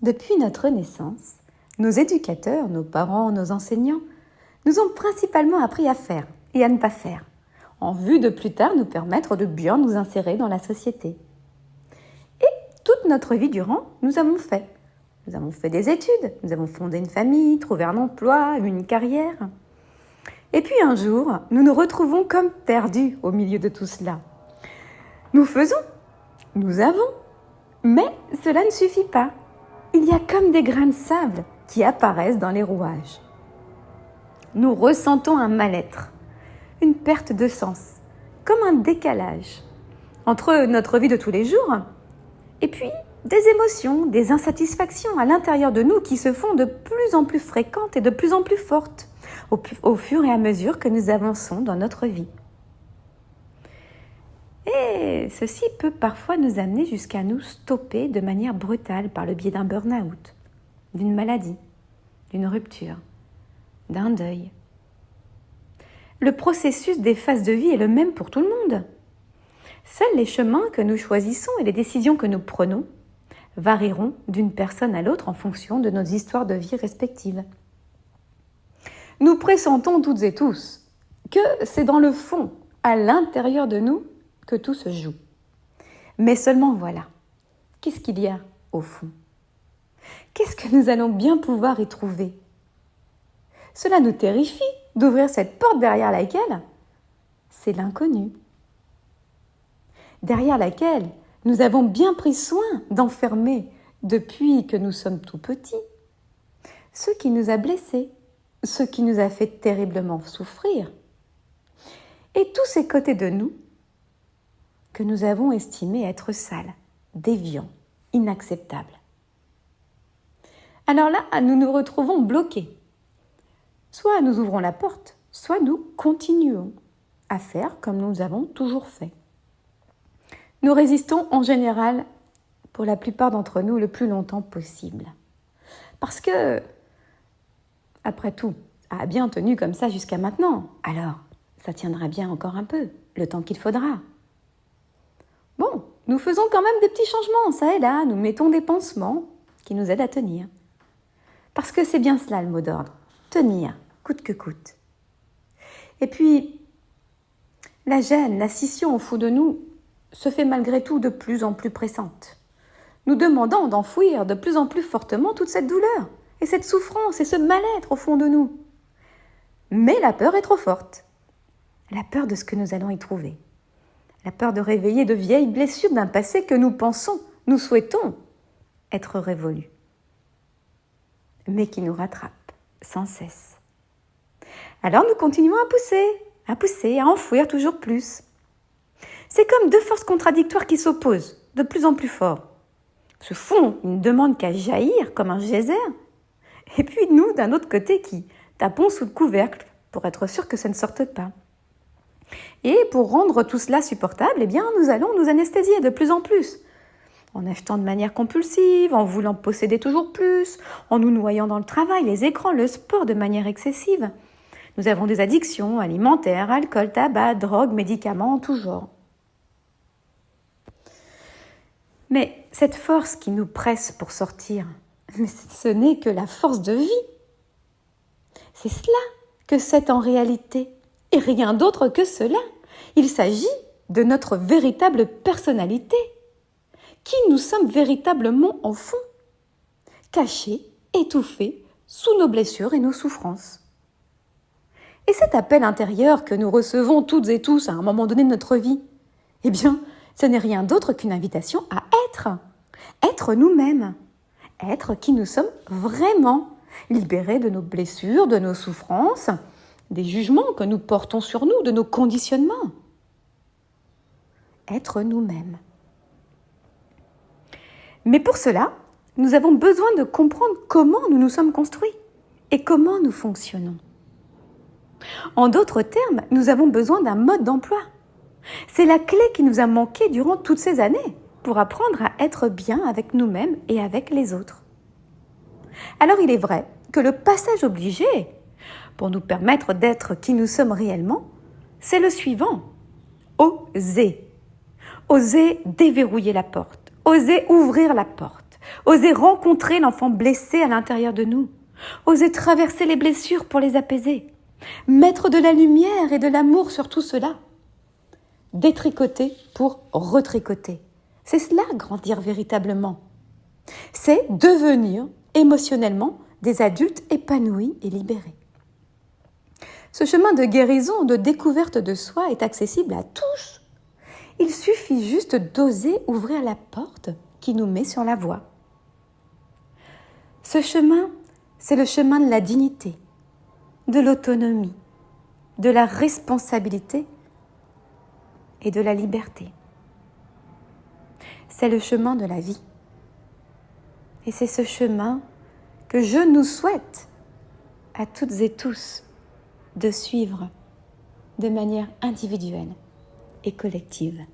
Depuis notre naissance, nos éducateurs, nos parents, nos enseignants nous ont principalement appris à faire et à ne pas faire, en vue de plus tard nous permettre de bien nous insérer dans la société. Et toute notre vie durant, nous avons fait. Nous avons fait des études, nous avons fondé une famille, trouvé un emploi, une carrière. Et puis un jour, nous nous retrouvons comme perdus au milieu de tout cela. Nous faisons, nous avons, mais cela ne suffit pas. Il y a comme des grains de sable qui apparaissent dans les rouages. Nous ressentons un mal-être, une perte de sens, comme un décalage entre notre vie de tous les jours et puis des émotions, des insatisfactions à l'intérieur de nous qui se font de plus en plus fréquentes et de plus en plus fortes au fur et à mesure que nous avançons dans notre vie. Et ceci peut parfois nous amener jusqu'à nous stopper de manière brutale par le biais d'un burn-out, d'une maladie, d'une rupture, d'un deuil. Le processus des phases de vie est le même pour tout le monde. Seuls les chemins que nous choisissons et les décisions que nous prenons varieront d'une personne à l'autre en fonction de nos histoires de vie respectives. Nous pressentons toutes et tous que c'est dans le fond, à l'intérieur de nous, que tout se joue. Mais seulement voilà, qu'est-ce qu'il y a au fond? Qu'est-ce que nous allons bien pouvoir y trouver? Cela nous terrifie d'ouvrir cette porte derrière laquelle c'est l'inconnu. Derrière laquelle nous avons bien pris soin d'enfermer depuis que nous sommes tout petits. Ce qui nous a blessés, ce qui nous a fait terriblement souffrir. Et tous ces côtés de nous que nous avons estimés être sales, déviants, inacceptables. Alors là, nous nous retrouvons bloqués. Soit nous ouvrons la porte, soit nous continuons à faire comme nous avons toujours fait. Nous résistons en général, pour la plupart d'entre nous, le plus longtemps possible. Parce que, après tout, ça a bien tenu comme ça jusqu'à maintenant. Alors, ça tiendra bien encore un peu, le temps qu'il faudra. Bon, nous faisons quand même des petits changements, ça et là, nous mettons des pansements qui nous aident à tenir. Parce que c'est bien cela le mot d'ordre, tenir, coûte que coûte. Et puis, la gêne, la scission au fond de nous se fait malgré tout de plus en plus pressante, nous demandant d'enfouir de plus en plus fortement toute cette douleur et cette souffrance et ce mal-être au fond de nous. Mais la peur est trop forte, la peur de ce que nous allons y trouver. La peur de réveiller de vieilles blessures d'un passé que nous pensons, nous souhaitons être révolu, mais qui nous rattrape sans cesse. Alors nous continuons à pousser, à enfouir toujours plus. C'est comme deux forces contradictoires qui s'opposent, de plus en plus fort. Ce fond, ils ne demandent qu'à jaillir comme un geyser, et puis nous, d'un autre côté, qui tapons sous le couvercle pour être sûr que ça ne sorte pas. Et pour rendre tout cela supportable, nous allons nous anesthésier de plus en plus, en achetant de manière compulsive, en voulant posséder toujours plus, en nous noyant dans le travail, les écrans, le sport de manière excessive. Nous avons des addictions alimentaires, alcool, tabac, drogue, médicaments en tout genre. Mais cette force qui nous presse pour sortir, ce n'est que la force de vie. C'est cela que c'est en réalité. Et rien d'autre que cela. Il s'agit de notre véritable personnalité. Qui nous sommes véritablement en fond, cachés, étouffés, sous nos blessures et nos souffrances. Et cet appel intérieur que nous recevons toutes et tous à un moment donné de notre vie, ce n'est rien d'autre qu'une invitation à être nous-mêmes, être qui nous sommes vraiment, libérés de nos blessures, de nos souffrances, des jugements que nous portons sur nous, de nos conditionnements. Être nous-mêmes. Mais pour cela, nous avons besoin de comprendre comment nous nous sommes construits et comment nous fonctionnons. En d'autres termes, nous avons besoin d'un mode d'emploi. C'est la clé qui nous a manqué durant toutes ces années pour apprendre à être bien avec nous-mêmes et avec les autres. Alors il est vrai que le passage obligé, pour nous permettre d'être qui nous sommes réellement, c'est le suivant. Oser. Oser déverrouiller la porte. Oser ouvrir la porte. Oser rencontrer l'enfant blessé à l'intérieur de nous. Oser traverser les blessures pour les apaiser. Mettre de la lumière et de l'amour sur tout cela. Détricoter pour retricoter. C'est cela, grandir véritablement. C'est devenir émotionnellement des adultes épanouis et libérés. Ce chemin de guérison, de découverte de soi est accessible à tous. Il suffit juste d'oser ouvrir la porte qui nous met sur la voie. Ce chemin, c'est le chemin de la dignité, de l'autonomie, de la responsabilité et de la liberté. C'est le chemin de la vie. Et c'est ce chemin que je nous souhaite à toutes et tous de suivre de manière individuelle et collective.